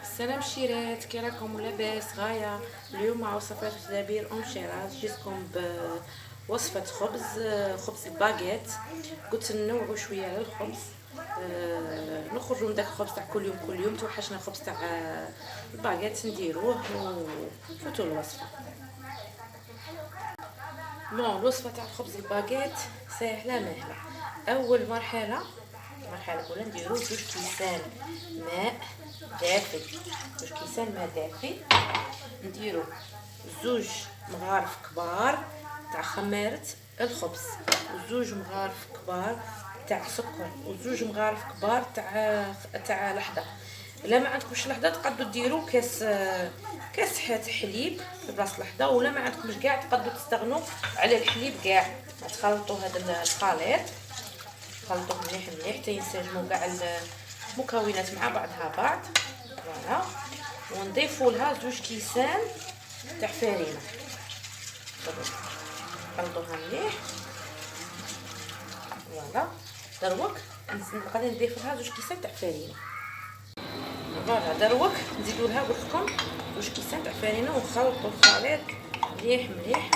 السلام شيرات، كي راكم لاباس؟ غايه اليوم مع وصفات تدابير شيرات. جيتكم بوصفه خبز الباغيت. قلت ننوعوا شويه على الخبز، نخرجوا من داك الخبز تاع كل يوم توحشنا الخبز تاع الباغيت، نديروه وفوتوا الوصفه. الوصفه تاع الخبز الباغيت سهله مهله. اول مرحله الاولى نديرو 2 كيسان ماء دافي. 2 كيسان ماء دافي. نديرو 2 مغارف كبار تاع خميره الخبز، و2 مغارف كبار تاع سكر، و2 مغارف كبار تاع لحظه. الا ما عندكمش لحظه تقدروا ديروا كاس حليب في بلاصه لحظه، ولا ما عندكمش كاع تقدروا تستغنوا على الحليب كاع. تخلطوا هذا الخليط، خلطوه مليح حتى ينسجموا كاع المكونات مع بعض. فوالا، ونضيفوا لها 2 كيسان تاع فرينه. خلطوها مليح. فوالا، دروك غادي نضيف لها 2 كيسان تاع فرينه. فوالا، دروك نزيدوا لها قلت لكم 2 كيسان تاع فرينه، ونخلطوا الخليط مليح.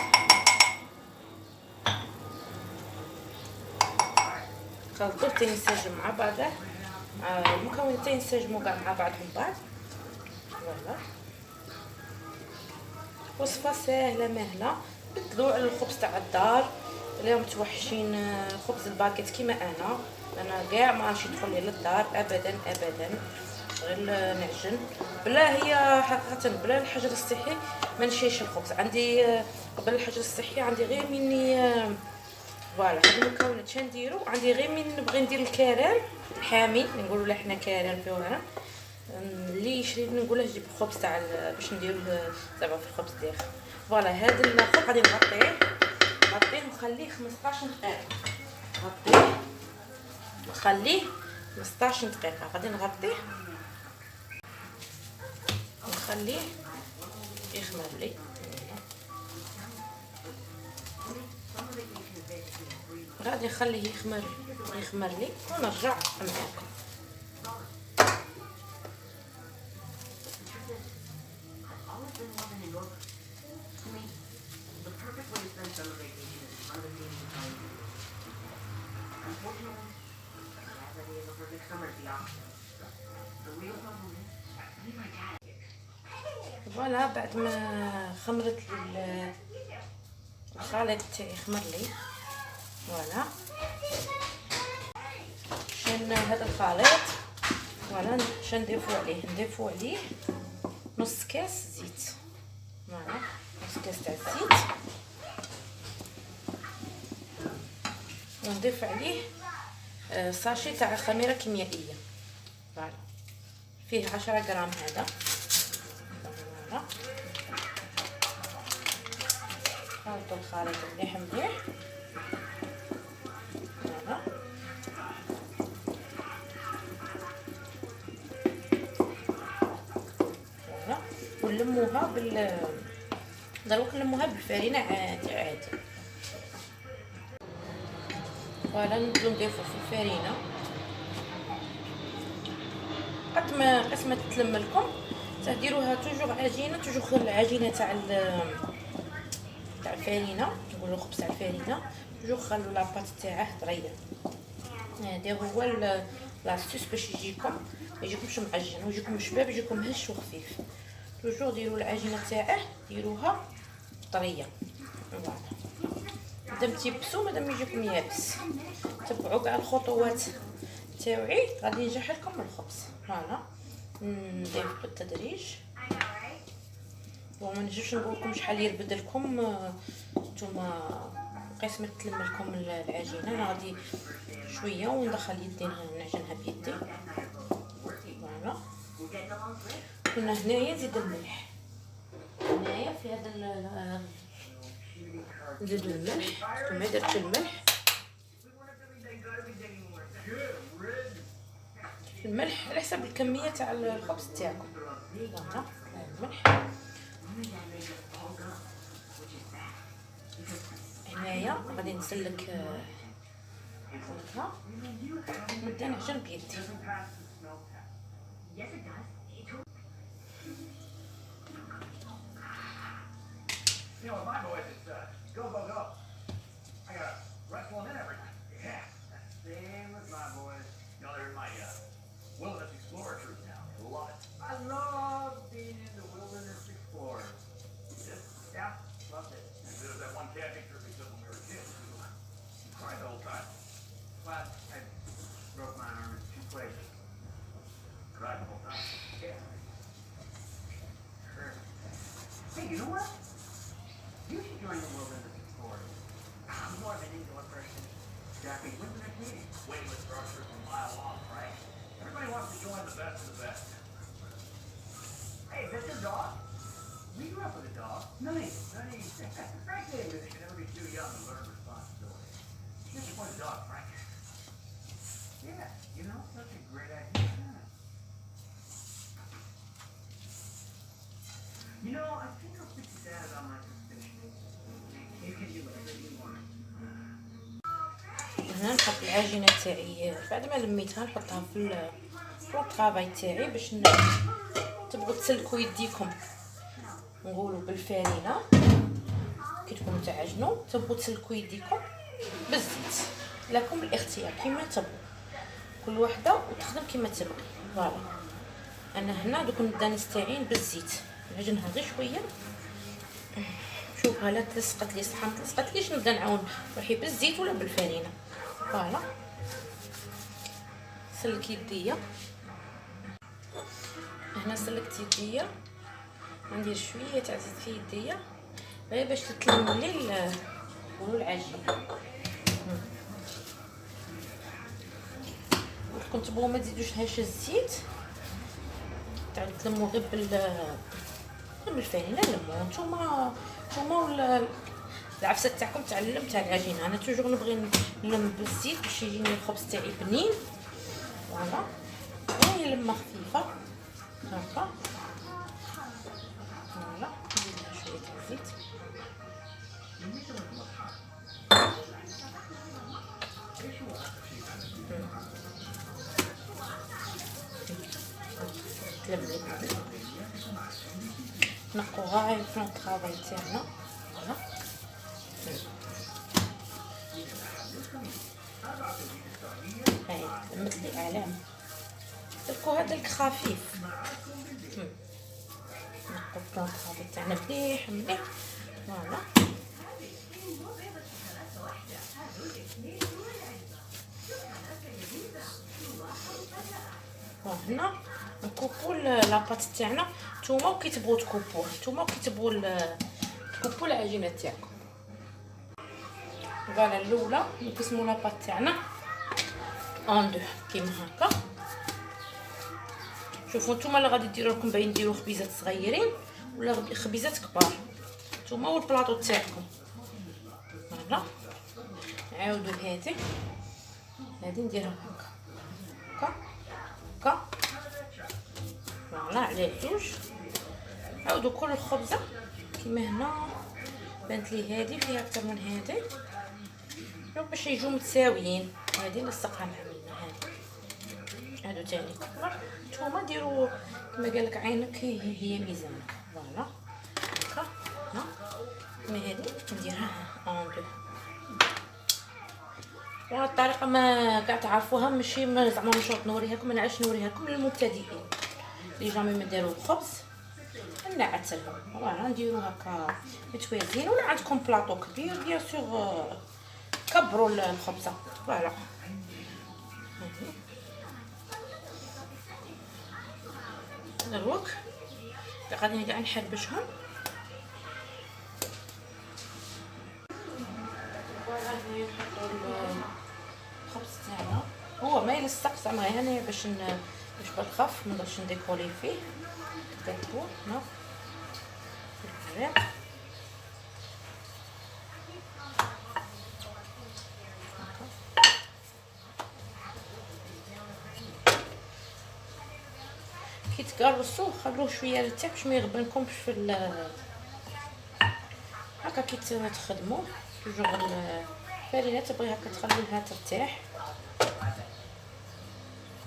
خلطوه حتى ينسجم مع بعضه، المكونات حتى ينسجموا كاع مع بعضهم بعض. فوالا، وصفه سهله مهله. بدلوا على الخبز تاع الدار. اليوم متوحشين خبز الباكيت كيما انا كاع ما رانيش ندخل للدار ابدا، غير نعجن بلا هي حقيقه بلا الحجر الصحي ما نشيش الخبز. عندي قبل الحجر الصحي عندي غير مني فوالا هاد المكونات شنو نديرو. عندي غير من نبغي ندير الكريم الحامي، نقولوا له حنا كريم فيها اللي يشري نقول له جيب الخبز تاع باش نديرو زعما في الخبز داخل. فوالا، هذا الخبز غادي نغطيه ونخليه 15 دقيقه. نخليه 15 دقيقه. غادي نغطيه ونخليه يخمر لي. غادي نخليه يخمر لي ونرجع معاكم. فوالا، بعد ما خمرت لي الخليط تاعي خمر لي. فوالا، شن هذا الخليط. فوالا، شن نضيفوا عليه نص كاس زيت. فوالا، نص كاس تاع الزيت، ونضيف عليه ساشي تاع خميره كيميائيه. فوالا، فيه 10 غرام هذا. فوالا، خلطوا الخليط مليح. فوالا، ونلموها دروك نلموها بالفرينه عادي. فوالا، نبداو نضيفو في الفرينه قد ما تتلم لكم. تديروها توجور عجينه، العجينه تاع الفرينه، نقولوا الخبز تاع الفرينه توجور خلوا لاباط تاعه طريه. هذا هو لاستيس باش يجيكمش معجن ويجيكم شباب، يجيكم هش وخفيف. توجور ديروا العجينه تاعه ديروها طريه. فوالا، مادام تيبسو مادام يجيكم يابس. تبعوا كاع الخطوات تاوعي غادي ينجح لكم الخبز. فوالا، نضيف بالتدريج وما نجمش نقول لكم شحال يربد لكم. نتوما قيس ما تلم لكم العجينه. انا غادي شويه وندخل يدي نعجنها بيدي. فوالا، كنا هنايا نزيد الملح. هنايا في هذا نزيد الملح. كما درت الملح على حسب الكميه تاع الخبز تاعكم. فوالا، الملح هنايا غادي نسلك هكا ونبدا نعجن بيدي. Hey, you know what? You should join the World Industry Forum. I'm more of an indoor person. Jackie, when's the next meeting? Waiting structures a mile off, right? Everybody wants to join the best of the best. Hey, is that your dog? We grew up with a dog. Nice. Frankly, you should never be too young to learn responsibility. You should put a dog, Frank. Yeah, you know, such a great idea. You know, I think I'll speak to Dad about my suspicion. You can do whatever you want. هنا نحط العجينه تاعي بعد ما لميتها نحطها في الطرافاي تاعي باش تبغوا تسلكوا يديكم، نقولوا بالفارينه كي تكونوا تعجنوا تبغوا تسلكوا يديكم بالزيت. لكم الاختيار كيما تبغوا، كل وحده وتخدم كيما تبغي. فوالا انا هنا دوك الدانس تاعي بالزيت نعجنها غير شويه. شوفها لا تلصقت لي صح، ما تلصقتليش نبدا نعاون روحي بالزيت ولا بالفارينه. فوالا سلك يديا، هنا سلكت يديا، ندير شويه تاع زيت في يديا غير باش تتلم لي نقولوا العجين. كنتو تبغوا ما تزيدوش هاش الزيت، تعاودو تلموا غير بالفارينه. لموا نتوما ولا العفسه تاعكم تاع اللم تاع العجينه. انا توجور نبغي نلم بالزيت باش يجيني الخبز تاعي بنين. فوالا هي لمه خفيفه هكا. فوالا ندير لها شويه تاع الزيت. تلملي نقوها هاي في الطرافاي تاعنا. فوالا هاي لمت لي اعلام. تركو هذاك خفيف. نقو الطرافاي تاعنا مليح مليح. فوالا وهنا نكوبو لاباط تاعنا. نتوما كي تبغوا تكوبوه، نتوما كي تبغوا تكوبوا العجينه تاعكم. فوالا الاولى نقسموا لاباط تاعنا اون دو كيما هكا. شوفوا نتوما اللي غادي ديروا لكم باين ديروا خبيزات صغيرين ولا خبيزات كبار، نتوما والبلاطو تاعكم. فوالا نعاودوا هذه نديرها هكا هكا. فوالا على جوج. عاودوا كل الخبزه كيما هنا بانت لي هذه فيها اكثر من هذه باش يجوا متساويين. هذه نلصقها مع هذه. هادو تاني كبر. نتوما ديروا كما قال لك عينك هي ميزانك. فوالا هكا. كيما هذه نديرها اون دو. وهاد الطريقه ما كاع تعرفوها، ماشي زعما مشروط نوريها لكم. انا علاش نوريها لكم للمبتدئين اللي جامي ما داروا الخبز نعتلهم. فوالا نديرو هكا متوازين. ولا عندكم بلاطو كبير بيان سور كبروا الخبزه. فوالا دروك غادي كاع نحربشهم. فوالا نحطوا الخبز تاعنا. هو ما يلصق زعما غير هنايا باش بالخف ما نقدرش نديكوري فيه. كتبو هنا في الفراغ. كي تقرصوه خلوه شويه يرتاح باش ما يغبنكمش في هكا. كي تخدموه توجور الفرينه تبغي هكا تخليها ترتاح.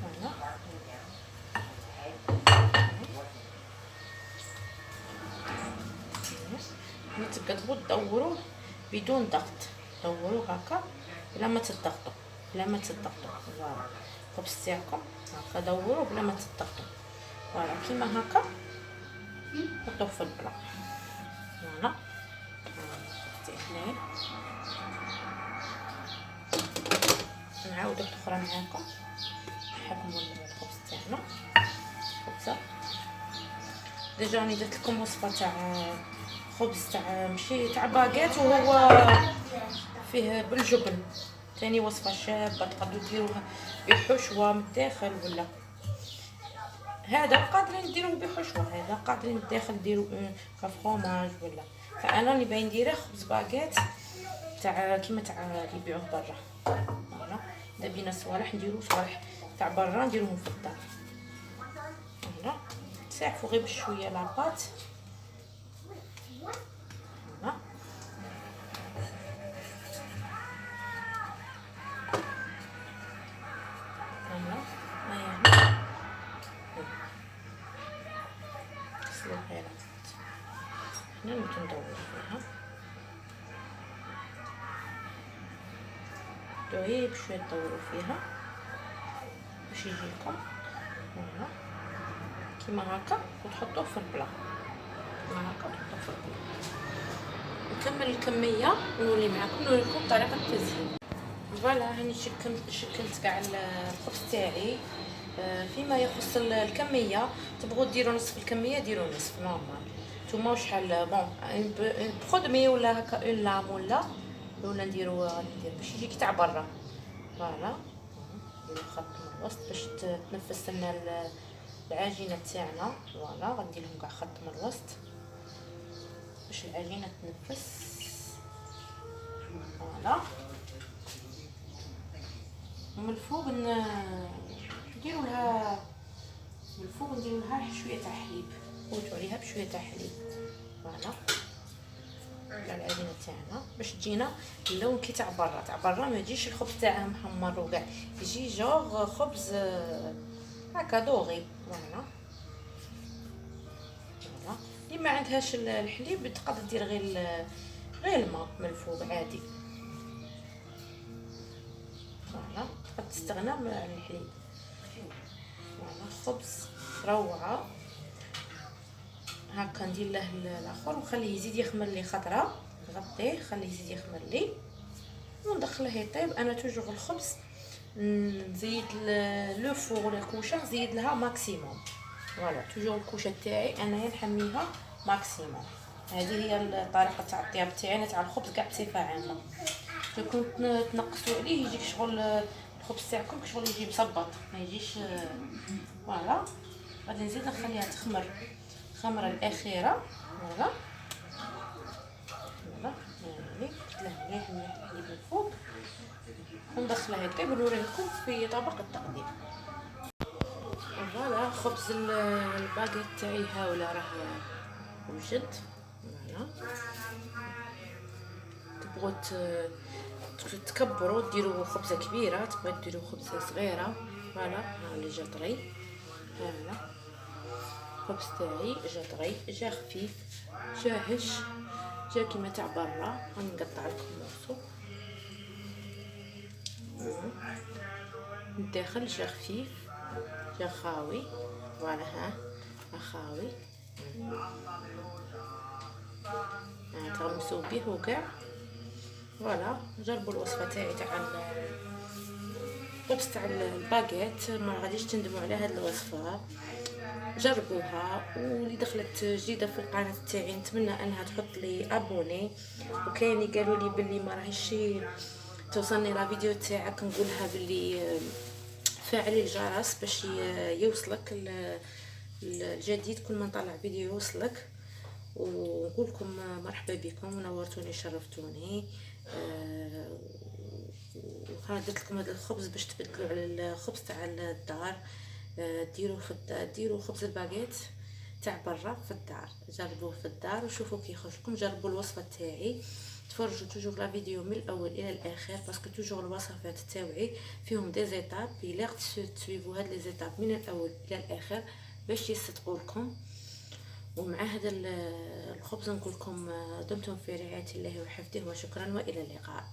فوالا ملي تقلبوا تدوروه بدون ضغط. دوروه هكا بلا ما تضغطوا فوالا الخبز تاعكم هكا دوروه بلا ما تضغطوا. فوالا كيما هكا حطوه في البلا. فوالا نعاودو الاخرى معاكم نحكموا الخبز تاعنا. الخبزه. ديجا راني درت لكم وصفه تاع خبز تاع ماشي تاع باغيت وهو فيه بالجبن، ثاني وصفه شابه تقدروا ديروها بحشوه من الداخل، ولا هذا قادرين نديروه بحشوه، هذا قادرين الداخل ديروا كفرماج ولا. فانا اللي باين نديره خبز باغيت تاع كيما تاع اللي يبيعوه برا. فوالا دابينا صوالح نديرو صوالح تاع برا نديروهم في الدار. فوالا تساعفوا غير بشويه لاباط. فوالا فوالا هيا تسلو هنا حنا نبداو ندورو فيها. دوي بشويه تدوروا فيها باش يجيكم فوالا كيما هكا وتحطوه في البلا كيما هكا وتحطوه في البلا. نكمل الكميه ونولي معكم نوريكم طريقه التزيين. فوالا هاني شكلت كاع الخبز تاعي. فيما يخص الكميه تبغوا ديروا نصف الكميه ديروا نصف نورمال. نتوما شحال بون بخدمي ولا هكا اون لام ولا نديروا باش يجيك تاع برا. فوالا نديرو خط من الوسط باش تنفس لنا العجينه تاعنا. فوالا غندير لهم كاع خط من الوسط باش العجينه تنفس. فوالا ومن الفوق نديروا لها من الفوق نديروا لها شويه تاع حليب نوتو عليها بشويه تاع حليب. فوالا على العجينه تاعنا باش تجينا اللون كي تاع برا ما يجيش الخبز تاعها محمر وكاع يجي جوغ خبز هكا دوغي. فوالا فوالا اللي ما عندهاش الحليب تقدر دير غير الماء من الفوق عادي. فوالا تقدر تستغنى عن الحليب. فوالا خبز روعه هكا ندير له الاخر ونخليه يزيد يخمر لي خطره نغطيه خليه يزيد يخمر لي وندخله يطيب. انا توجور الخبز نزيد لو فور ولا الكوشه نزيد لها ماكسيموم. فوالا توجور الكوشه تاعي انايا نحميها ماكسيموم. هذه هي الطريقه تاع الطياب تاعنا تاع الخبز كاع بصفه عامه. كون تنقصوا عليه يجيك شغل الخبز تاعكم شغل يجي مصبط ما يجيش. فوالا غادي نزيد نخليها تخمر الخمره الاخيره. فوالا فوالا يعني له مليح الحليب من الفوق وندخلها يطيب ونوري لكم في طبق التقديم. فوالا خبز الباغيت تاعي هاولا راه وجد. فوالا تبغوا تكبروا ديروا خبزه كبيره تبغوا ديروا خبزه صغيره. فوالا ها اللي جا طري. فوالا الخبز تاعي جا طري جا خفيف جا هش جا كيما تاع برا. غنقطع لكم موصو الداخل جا خفيف جا خاوي. فوالا ها خاوي تغمسوا به وكاع. فوالا جربوا الوصفه تاعي تاع الخبز تاع الباغيت ما غاديش تندموا على هذه الوصفه. جربوها واللي دخلت جديده في القناه تاعي نتمنى انها تحط لي ابوني. وكاين اللي قالوا لي بلي ما راهيش توصلني لا فيديو تاعك نقولها بلي فعلي الجرس باش يوصلك الجديد كل ما نطلع فيديو يوصلك. ونقول لكم مرحبا بكم ونورتوني شرفتوني. وها درت لكم هذا الخبز باش تبدلوا على الخبز تاع الدار. ديروا خبز الباغيت تاع برا في الدار جربوه في الدار وشوفوا كي يخرجكم. جربوا الوصفه تاعي تفرجوا توجور لا فيديو من الاول الى الاخر باسكو توجور الوصفات تاعي فيهم دي زيتاب يلا تسويفوا هاد لي زيتاب من الاول الى الاخر باش يصدقوا لكم. ومع هذا الخبز نقول لكم دمتم في رعايه الله وحفظه وشكرا والى اللقاء.